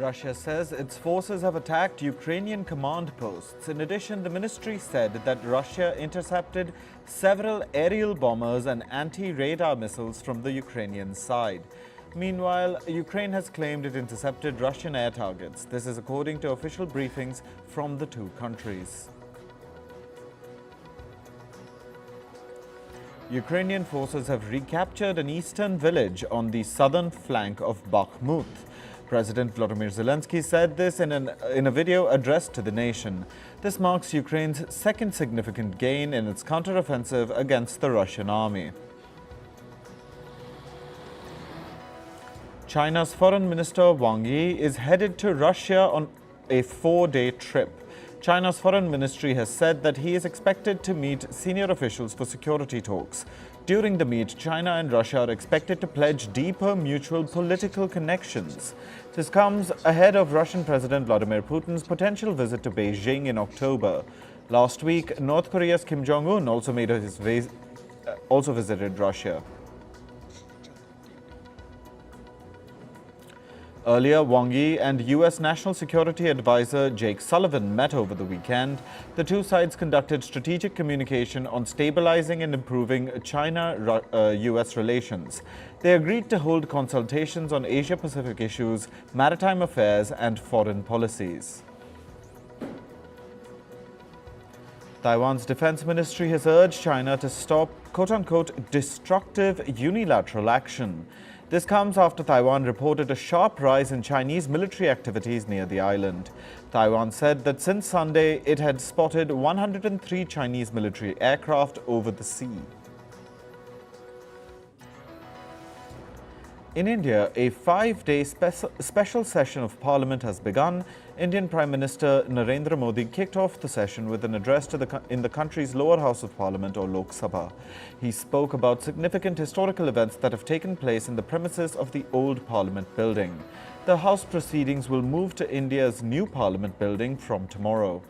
Russia says its forces have attacked Ukrainian command posts. In addition, the ministry said that Russia intercepted several aerial bombers and anti-radar missiles from the Ukrainian side. Meanwhile, Ukraine has claimed it intercepted Russian air targets. This is according to official briefings from the two countries. Ukrainian forces have recaptured an eastern village on the southern flank of Bakhmut. President Volodymyr Zelensky said this in a video addressed to the nation. This marks Ukraine's second significant gain in its counteroffensive against the Russian army. China's Foreign Minister Wang Yi is headed to Russia on a 4-day trip. China's foreign ministry has said that he is expected to meet senior officials for security talks. During the meet, China and Russia are expected to pledge deeper mutual political connections. This comes ahead of Russian President Vladimir Putin's potential visit to Beijing in October. Last week, North Korea's Kim Jong-un also visited Russia. Earlier, Wang Yi and U.S. National Security Advisor Jake Sullivan met over the weekend. The two sides conducted strategic communication on stabilizing and improving China-U.S. relations. They agreed to hold consultations on Asia-Pacific issues, maritime affairs, and foreign policies. Taiwan's defense ministry has urged China to stop quote-unquote destructive unilateral action. This comes after Taiwan reported a sharp rise in Chinese military activities near the island. Taiwan said that since Sunday, it had spotted 103 Chinese military aircraft over the sea. In India, a 5-day special session of Parliament has begun. Indian Prime Minister Narendra Modi kicked off the session with an address in the country's lower house of Parliament, or Lok Sabha. He spoke about significant historical events that have taken place in the premises of the old Parliament building. The House proceedings will move to India's new Parliament building from tomorrow.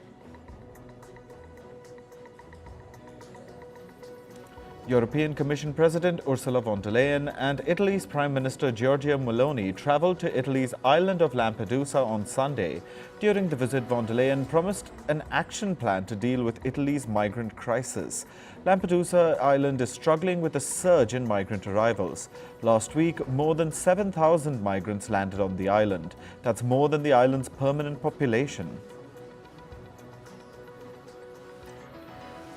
European Commission President Ursula von der Leyen and Italy's Prime Minister Giorgia Meloni travelled to Italy's island of Lampedusa on Sunday. During the visit, von der Leyen promised an action plan to deal with Italy's migrant crisis. Lampedusa Island is struggling with a surge in migrant arrivals. Last week, more than 7,000 migrants landed on the island. That's more than the island's permanent population.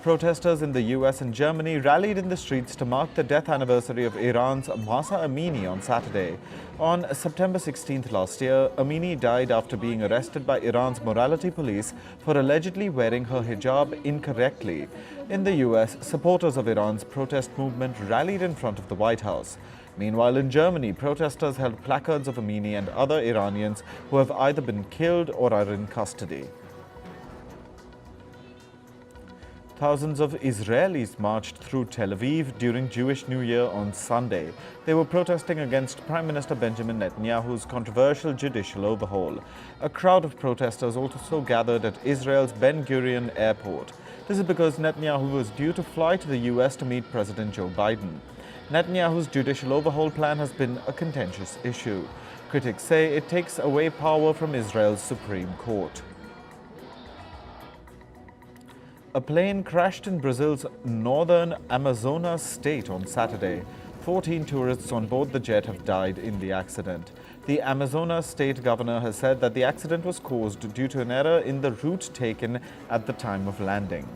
Protesters in the US and Germany rallied in the streets to mark the death anniversary of Iran's Mahsa Amini on Saturday. On September 16th last year, Amini died after being arrested by Iran's morality police for allegedly wearing her hijab incorrectly. In the US, supporters of Iran's protest movement rallied in front of the White House. Meanwhile, in Germany, protesters held placards of Amini and other Iranians who have either been killed or are in custody. Thousands of Israelis marched through Tel Aviv during Jewish New Year on Sunday. They were protesting against Prime Minister Benjamin Netanyahu's controversial judicial overhaul. A crowd of protesters also gathered at Israel's Ben Gurion airport. This is because Netanyahu was due to fly to the US to meet President Joe Biden. Netanyahu's judicial overhaul plan has been a contentious issue. Critics say it takes away power from Israel's Supreme Court. A plane crashed in Brazil's northern Amazonas state on Saturday. 14 tourists on board the jet have died in the accident. The Amazonas state governor has said that the accident was caused due to an error in the route taken at the time of landing.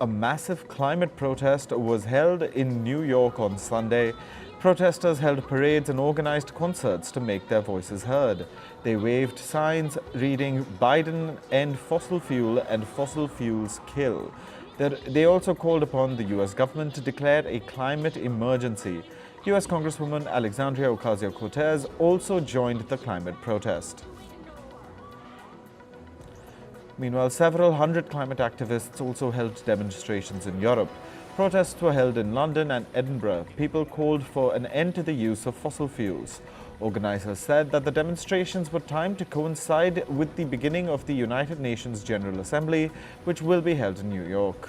A massive climate protest was held in New York on Sunday. Protesters held parades and organized concerts to make their voices heard. They waved signs reading "Biden end fossil fuel" and "Fossil fuels kill." They also called upon the U.S. government to declare a climate emergency. U.S. Congresswoman Alexandria Ocasio-Cortez also joined the climate protest. Meanwhile, several hundred climate activists also held demonstrations in Europe. Protests were held in London and Edinburgh. People called for an end to the use of fossil fuels. Organizers said that the demonstrations were timed to coincide with the beginning of the United Nations General Assembly, which will be held in New York.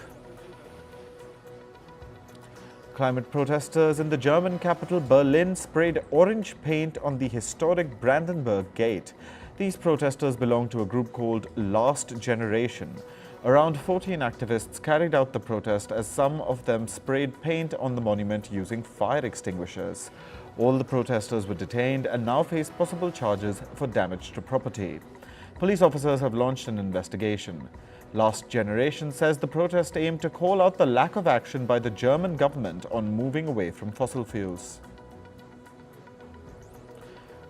Climate protesters in the German capital Berlin sprayed orange paint on the historic Brandenburg Gate. These protesters belong to a group called Last Generation. Around 14 activists carried out the protest as some of them sprayed paint on the monument using fire extinguishers. All the protesters were detained and now face possible charges for damage to property. Police officers have launched an investigation. Last Generation says the protest aimed to call out the lack of action by the German government on moving away from fossil fuels.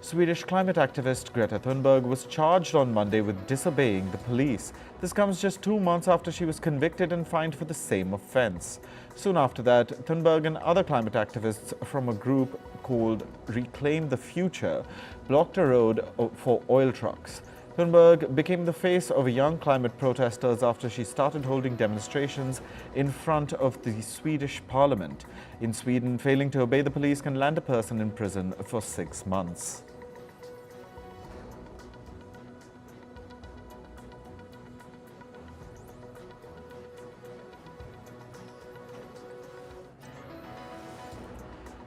Swedish climate activist Greta Thunberg was charged on Monday with disobeying the police. This comes just 2 months after she was convicted and fined for the same offense. Soon after that, Thunberg and other climate activists from a group called Reclaim the Future blocked a road for oil trucks. Thunberg became the face of young climate protesters after she started holding demonstrations in front of the Swedish parliament. In Sweden, failing to obey the police can land a person in prison for 6 months.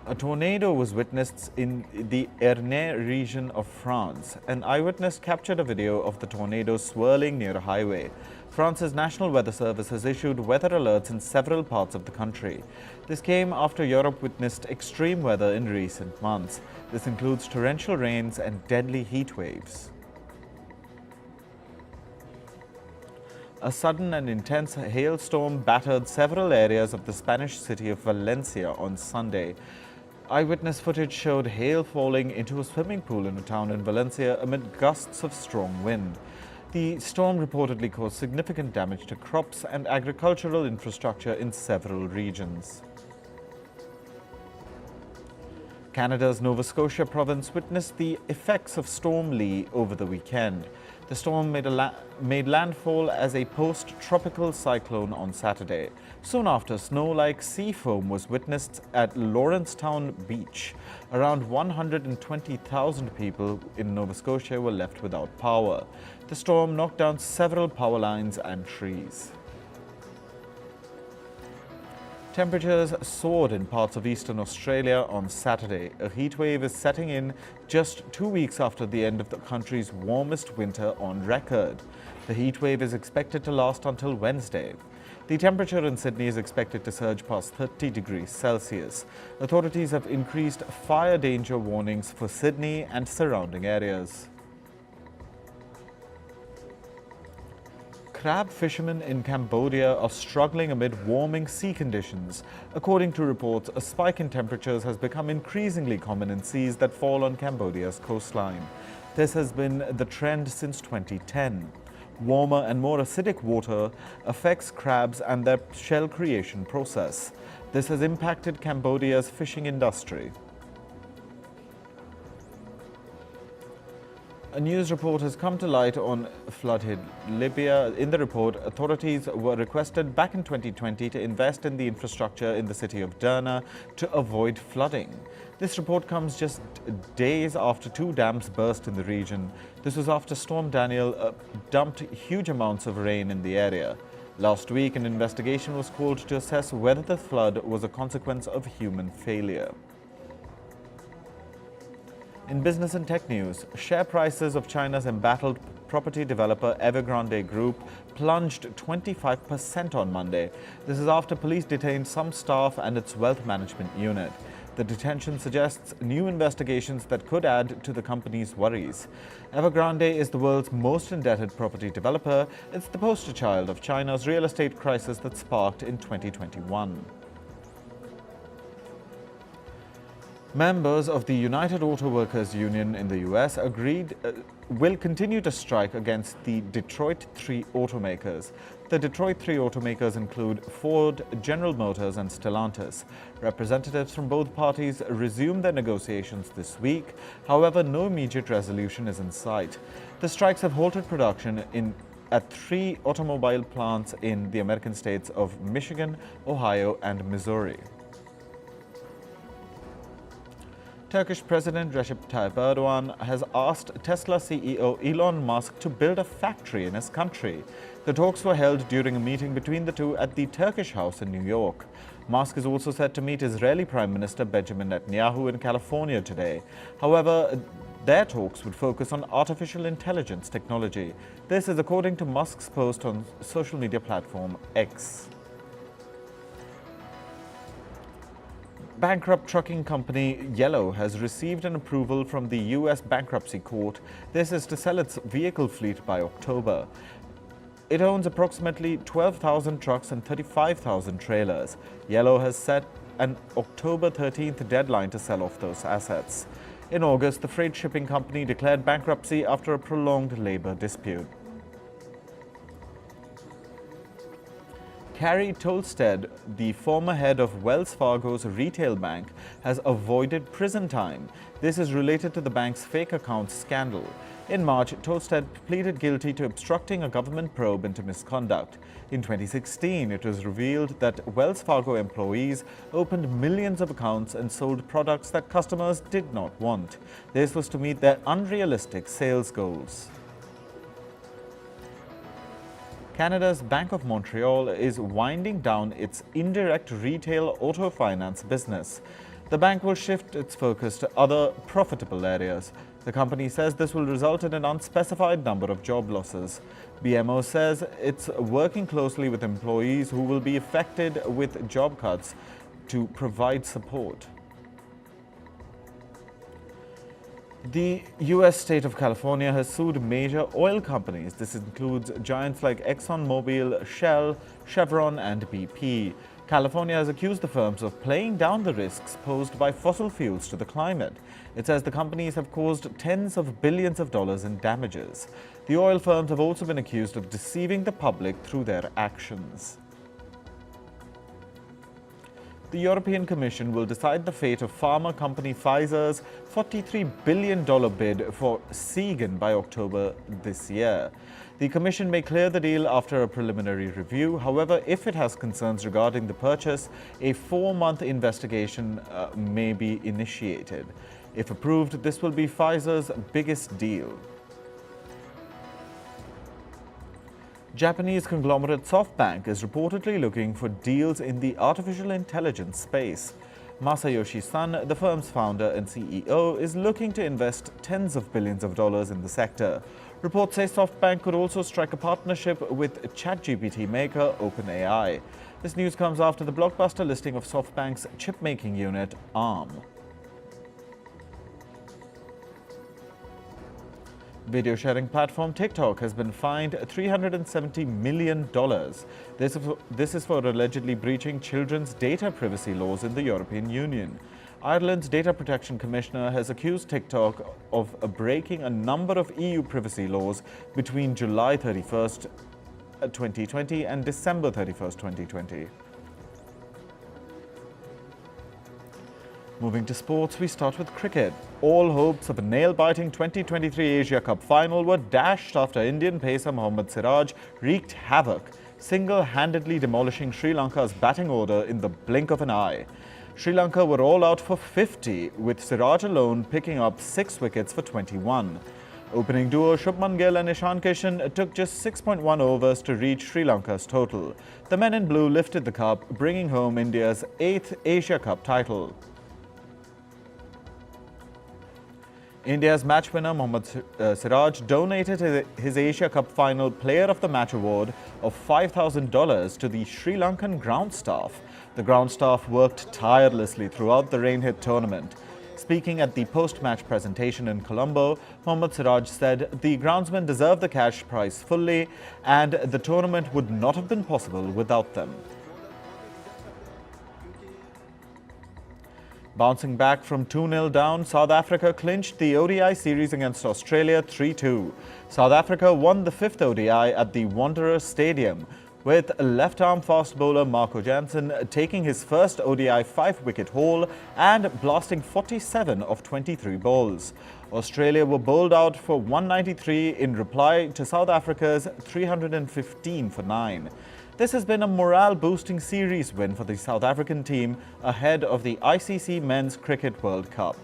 A tornado was witnessed in the Ernée region of France. An eyewitness captured a video of the tornado swirling near a highway. France's National Weather Service has issued weather alerts in several parts of the country. This came after Europe witnessed extreme weather in recent months. This includes torrential rains and deadly heat waves. A sudden and intense hailstorm battered several areas of the Spanish city of Valencia on Sunday. Eyewitness footage showed hail falling into a swimming pool in a town in Valencia amid gusts of strong wind. The storm reportedly caused significant damage to crops and agricultural infrastructure in several regions. Canada's Nova Scotia province witnessed the effects of Storm Lee over the weekend. The storm made landfall as a post-tropical cyclone on Saturday. Soon after, snow-like sea foam was witnessed at Lawrencetown Beach. Around 120,000 people in Nova Scotia were left without power. The storm knocked down several power lines and trees. Temperatures soared in parts of eastern Australia on Saturday. A heat wave is setting in just 2 weeks after the end of the country's warmest winter on record. The heat wave is expected to last until Wednesday. The temperature in Sydney is expected to surge past 30 degrees Celsius. Authorities have increased fire danger warnings for Sydney and surrounding areas. Crab fishermen in Cambodia are struggling amid warming sea conditions. According to reports, a spike in temperatures has become increasingly common in seas that fall on Cambodia's coastline. This has been the trend since 2010. Warmer and more acidic water affects crabs and their shell creation process. This has impacted Cambodia's fishing industry. A news report has come to light on flood-hit Libya. In the report, authorities were requested back in 2020 to invest in the infrastructure in the city of Derna to avoid flooding. This report comes just days after 2 dams burst in the region. This was after Storm Daniel dumped huge amounts of rain in the area. Last week, an investigation was called to assess whether the flood was a consequence of human failure. In business and tech news, share prices of China's embattled property developer Evergrande Group plunged 25% on Monday. This is after police detained some staff and its wealth management unit. The detention suggests new investigations that could add to the company's worries. Evergrande is the world's most indebted property developer. It's the poster child of China's real estate crisis that sparked in 2021. Members of the United Auto Workers Union in the U.S. will continue to strike against the Detroit 3 automakers. The Detroit 3 automakers include Ford, General Motors and Stellantis. Representatives from both parties resumed their negotiations this week. However, no immediate resolution is in sight. The strikes have halted production at 3 automobile plants in the American states of Michigan, Ohio and Missouri. Turkish President Recep Tayyip Erdogan has asked Tesla CEO Elon Musk to build a factory in his country. The talks were held during a meeting between the two at the Turkish house in New York. Musk is also set to meet Israeli Prime Minister Benjamin Netanyahu in California today. However, their talks would focus on artificial intelligence technology. This is according to Musk's post on social media platform X. Bankrupt trucking company Yellow has received an approval from the U.S. bankruptcy court. This is to sell its vehicle fleet by October. It owns approximately 12,000 trucks and 35,000 trailers. Yellow has set an October 13th deadline to sell off those assets. In August, the freight shipping company declared bankruptcy after a prolonged labor dispute. Carrie Tolstead, the former head of Wells Fargo's retail bank, has avoided prison time. This is related to the bank's fake accounts scandal. In March, Tolstead pleaded guilty to obstructing a government probe into misconduct. In 2016, it was revealed that Wells Fargo employees opened millions of accounts and sold products that customers did not want. This was to meet their unrealistic sales goals. Canada's Bank of Montreal is winding down its indirect retail auto finance business. The bank will shift its focus to other profitable areas. The company says this will result in an unspecified number of job losses. BMO says it's working closely with employees who will be affected with job cuts to provide support. The U.S. state of California has sued major oil companies. This includes giants like ExxonMobil, Shell, Chevron, and BP. California has accused the firms of playing down the risks posed by fossil fuels to the climate. It says the companies have caused tens of billions of dollars in damages. The oil firms have also been accused of deceiving the public through their actions. The European Commission will decide the fate of pharma company Pfizer's $43 billion bid for Seagen by October this year. The Commission may clear the deal after a preliminary review. However, if it has concerns regarding the purchase, a 4-month investigation may be initiated. If approved, this will be Pfizer's biggest deal. Japanese conglomerate SoftBank is reportedly looking for deals in the artificial intelligence space. Masayoshi Son, the firm's founder and CEO, is looking to invest tens of billions of dollars in the sector. Reports say SoftBank could also strike a partnership with ChatGPT maker OpenAI. This news comes after the blockbuster listing of SoftBank's chip-making unit, ARM. Video sharing platform TikTok has been fined $370 million. This is for allegedly breaching children's data privacy laws in the European Union. Ireland's Data Protection Commissioner has accused TikTok of breaking a number of EU privacy laws between July 31st, 2020 and December 31st, 2020. Moving to sports, we start with cricket. All hopes of a nail-biting 2023 Asia Cup final were dashed after Indian pacer Mohammad Siraj wreaked havoc, single-handedly demolishing Sri Lanka's batting order in the blink of an eye. Sri Lanka were all out for 50, with Siraj alone picking up 6 wickets for 21. Opening duo Shubman Gill and Ishan Kishan took just 6.1 overs to reach Sri Lanka's total. The men in blue lifted the cup, bringing home India's 8th Asia Cup title. India's match winner Mohammad Siraj donated his Asia Cup Final Player of the Match award of $5,000 to the Sri Lankan ground staff. The ground staff worked tirelessly throughout the rain-hit tournament. Speaking at the post-match presentation in Colombo, Mohammad Siraj said the groundsmen deserve the cash prize fully and the tournament would not have been possible without them. Bouncing back from 2-0 down, South Africa clinched the ODI series against Australia 3-2. South Africa won the 5th ODI at the Wanderers Stadium, with left-arm fast bowler Marco Jansen taking his first ODI 5-wicket haul and blasting 47 of 23 balls. Australia were bowled out for 193 in reply to South Africa's 315 for 9. This has been a morale-boosting series win for the South African team ahead of the ICC Men's Cricket World Cup.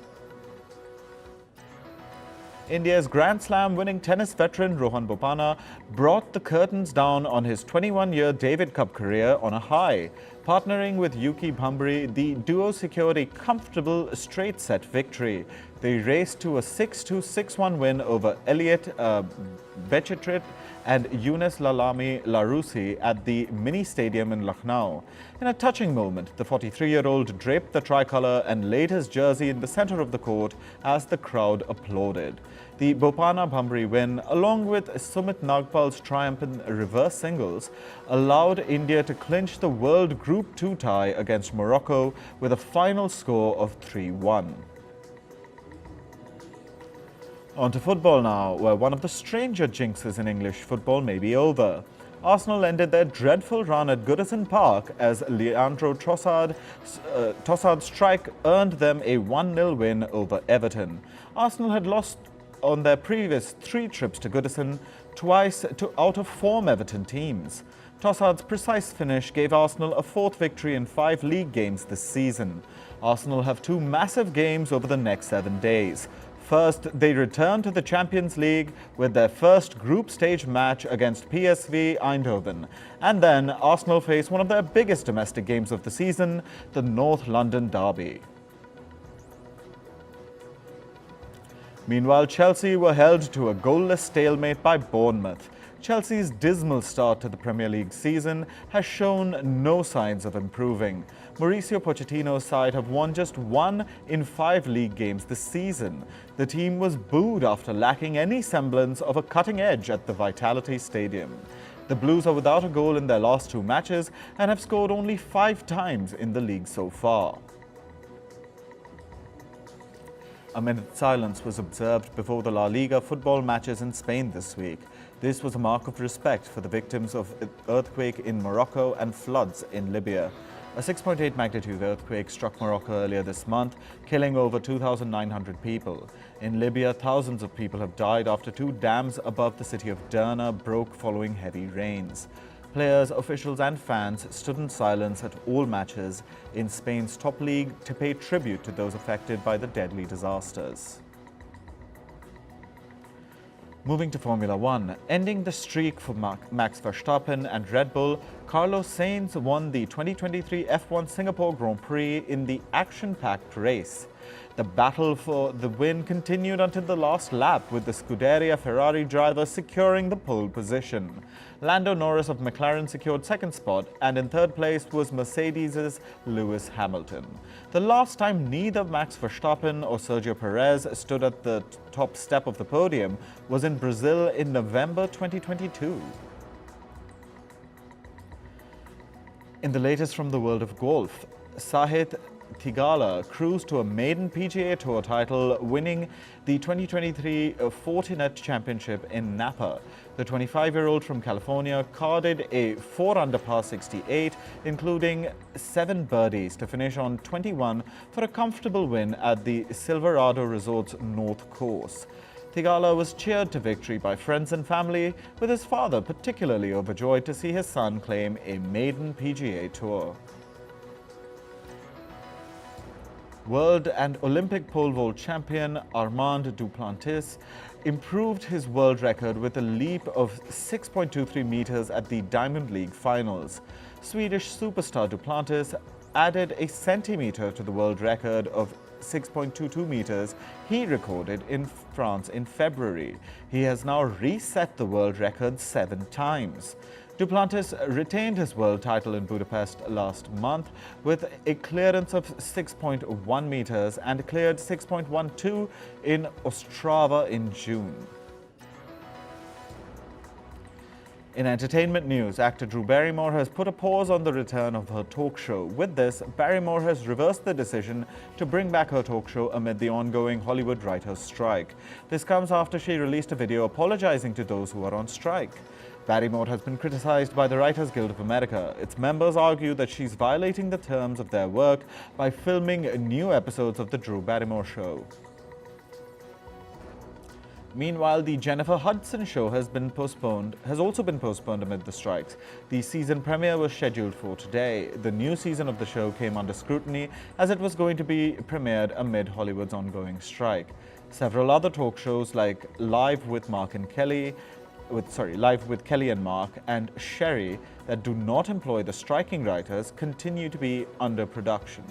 India's Grand Slam winning tennis veteran Rohan Bopanna brought the curtains down on his 21-year David Cup career on a high. Partnering with Yuki Bhambri, the duo secured a comfortable straight-set victory. They raced to a 6-2, 6-1 win over Elliot Bechetrit and Younes Lalami Larousi at the mini stadium in Lucknow. In a touching moment, the 43-year-old draped the tricolour and laid his jersey in the centre of the court as the crowd applauded. The Bopanna-Bhambri win, along with Sumit Nagpal's triumph in reverse singles, allowed India to clinch the World Group 2 tie against Morocco with a final score of 3-1. On to football now, where one of the stranger jinxes in English football may be over. Arsenal ended their dreadful run at Goodison Park as Leandro Trossard's strike earned them a 1-0 win over Everton. Arsenal had lost on their previous 3 trips to Goodison, twice to out-of-form Everton teams. Trossard's precise finish gave Arsenal a 4th victory in 5 league games this season. Arsenal have 2 massive games over the next 7 days. First, they return to the Champions League with their first group stage match against PSV Eindhoven. And then Arsenal face one of their biggest domestic games of the season, the North London derby. Meanwhile, Chelsea were held to a goalless stalemate by Bournemouth. Chelsea's dismal start to the Premier League season has shown no signs of improving. Mauricio Pochettino's side have won just 1 in 5 league games this season. The team was booed after lacking any semblance of a cutting edge at the Vitality Stadium. The Blues are without a goal in their last 2 matches and have scored only 5 times in the league so far. A minute's silence was observed before the La Liga football matches in Spain this week. This was a mark of respect for the victims of earthquake in Morocco and floods in Libya. A 6.8 magnitude earthquake struck Morocco earlier this month, killing over 2,900 people. In Libya, thousands of people have died after 2 dams above the city of Derna broke following heavy rains. Players, officials and fans stood in silence at all matches in Spain's top league to pay tribute to those affected by the deadly disasters. Moving to Formula One, ending the streak for Max Verstappen and Red Bull, Carlos Sainz won the 2023 F1 Singapore Grand Prix in the action-packed race. The battle for the win continued until the last lap, with the Scuderia Ferrari driver securing the pole position. Lando Norris of McLaren secured 2nd spot, and in 3rd place was Mercedes' Lewis Hamilton. The last time neither Max Verstappen or Sergio Perez stood at the top step of the podium was in Brazil in November 2022. In the latest from the world of golf, Sahith Theegala cruised to a maiden PGA Tour title, winning the 2023 Fortinet Championship in Napa. The 25-year-old from California carded a 4-under par 68, including 7 birdies to finish on 21 for a comfortable win at the Silverado Resort's North Course. Theegala was cheered to victory by friends and family, with his father particularly overjoyed to see his son claim a maiden PGA Tour. World and Olympic pole vault champion Armand Duplantis improved his world record with a leap of 6.23 meters at the Diamond League finals. Swedish superstar Duplantis added a centimeter to the world record of 6.22 meters he recorded in France in February. He has now reset the world record 7 times. Duplantis retained his world title in Budapest last month with a clearance of 6.1 meters and cleared 6.12 in Ostrava in June. In entertainment news, actor Drew Barrymore has put a pause on the return of her talk show. With this, Barrymore has reversed the decision to bring back her talk show amid the ongoing Hollywood writers' strike. This comes after she released a video apologizing to those who are on strike. Barrymore has been criticized by the Writers Guild of America. Its members argue that she's violating the terms of their work by filming new episodes of The Drew Barrymore Show. Meanwhile, the Jennifer Hudson show has also been postponed amid the strikes. The season premiere was scheduled for today. The new season of the show came under scrutiny as it was going to be premiered amid Hollywood's ongoing strike. Several other talk shows like Live with Kelly and Mark and Sherry that do not employ the striking writers continue to be under production.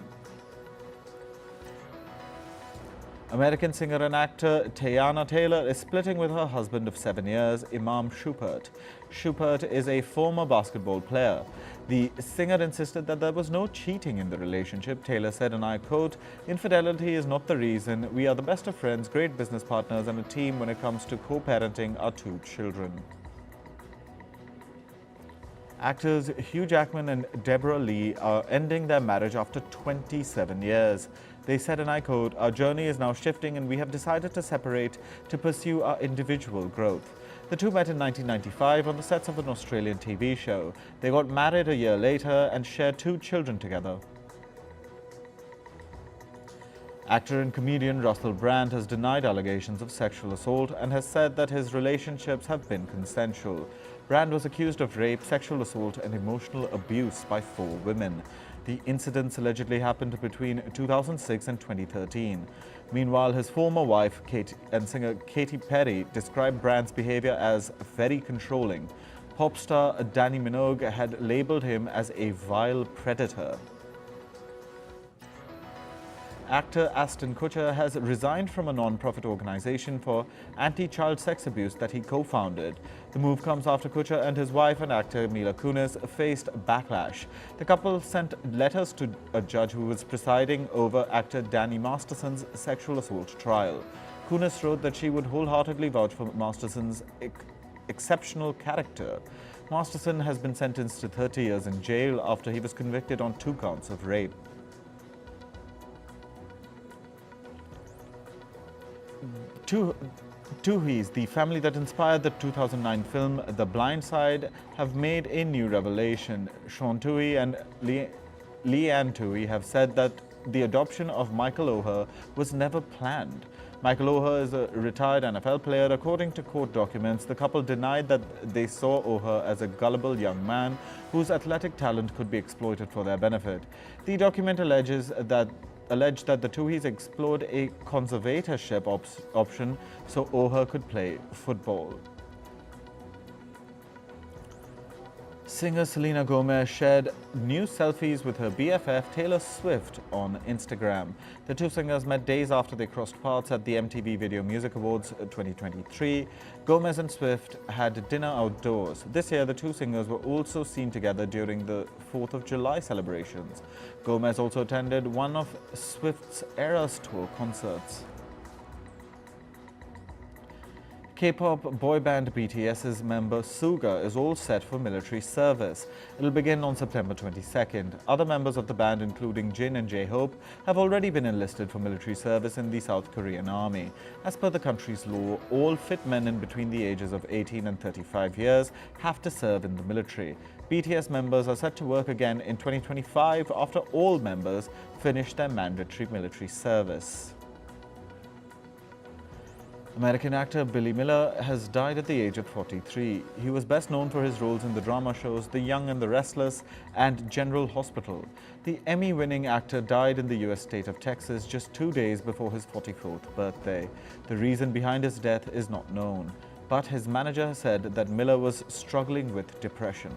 American singer and actor Teyana Taylor is splitting with her husband of 7 years, Imam Shumpert. Shumpert is a former basketball player. The singer insisted that there was no cheating in the relationship. Taylor said, and I quote, "Infidelity is not the reason. We are the best of friends, great business partners, and a team when it comes to co-parenting our 2 children." Actors Hugh Jackman and Deorra-Lee are ending their marriage after 27 years. They said, and I quote, "Our journey is now shifting and we have decided to separate to pursue our individual growth." The two met in 1995 on the sets of an Australian TV show. They got married a year later and shared 2 children together. Actor and comedian Russell Brand has denied allegations of sexual assault and has said that his relationships have been consensual. Brand was accused of rape, sexual assault and emotional abuse by 4 women. The incidents allegedly happened between 2006 and 2013. Meanwhile, his former wife and singer Katy Perry described Brand's behavior as very controlling. Pop star Dannii Minogue had labeled him as a vile predator. Actor Ashton Kutcher has resigned from a non-profit organization for anti-child sex abuse that he co-founded. The move comes after Kutcher and his wife and actor Mila Kunis faced backlash. The couple sent letters to a judge who was presiding over actor Danny Masterson's sexual assault trial. Kunis wrote that she would wholeheartedly vouch for Masterson's exceptional character. Masterson has been sentenced to 30 years in jail after he was convicted on 2 counts of rape. Tooheys, the family that inspired the 2009 film The Blind Side, have made a new revelation. Sean Toohey and Leanne Toohey have said that the adoption of Michael Oher was never planned. Michael Oher is a retired NFL player. According to court documents, the couple denied that they saw Oher as a gullible young man whose athletic talent could be exploited for their benefit. The document alleged that the Tooheys explored a conservatorship option so Oher could play football. Singer Selena Gomez shared new selfies with her BFF Taylor Swift on Instagram. The two singers met days after they crossed paths at the MTV Video Music Awards 2023. Gomez and Swift had dinner outdoors. This year, the two singers were also seen together during the 4th of July celebrations. Gomez also attended one of Swift's Eras Tour concerts. K-pop boy band BTS's member Suga is all set for military service. It'll begin on September 22nd. Other members of the band, including Jin and J-Hope, have already been enlisted for military service in the South Korean army. As per the country's law, all fit men in between the ages of 18 and 35 years have to serve in the military. BTS members are set to work again in 2025 after all members finish their mandatory military service. American actor Billy Miller has died at the age of 43. He was best known for his roles in the drama shows The Young and the Restless and General Hospital. The Emmy-winning actor died in the U.S. state of Texas just 2 days before his 44th birthday. The reason behind his death is not known, but his manager said that Miller was struggling with depression.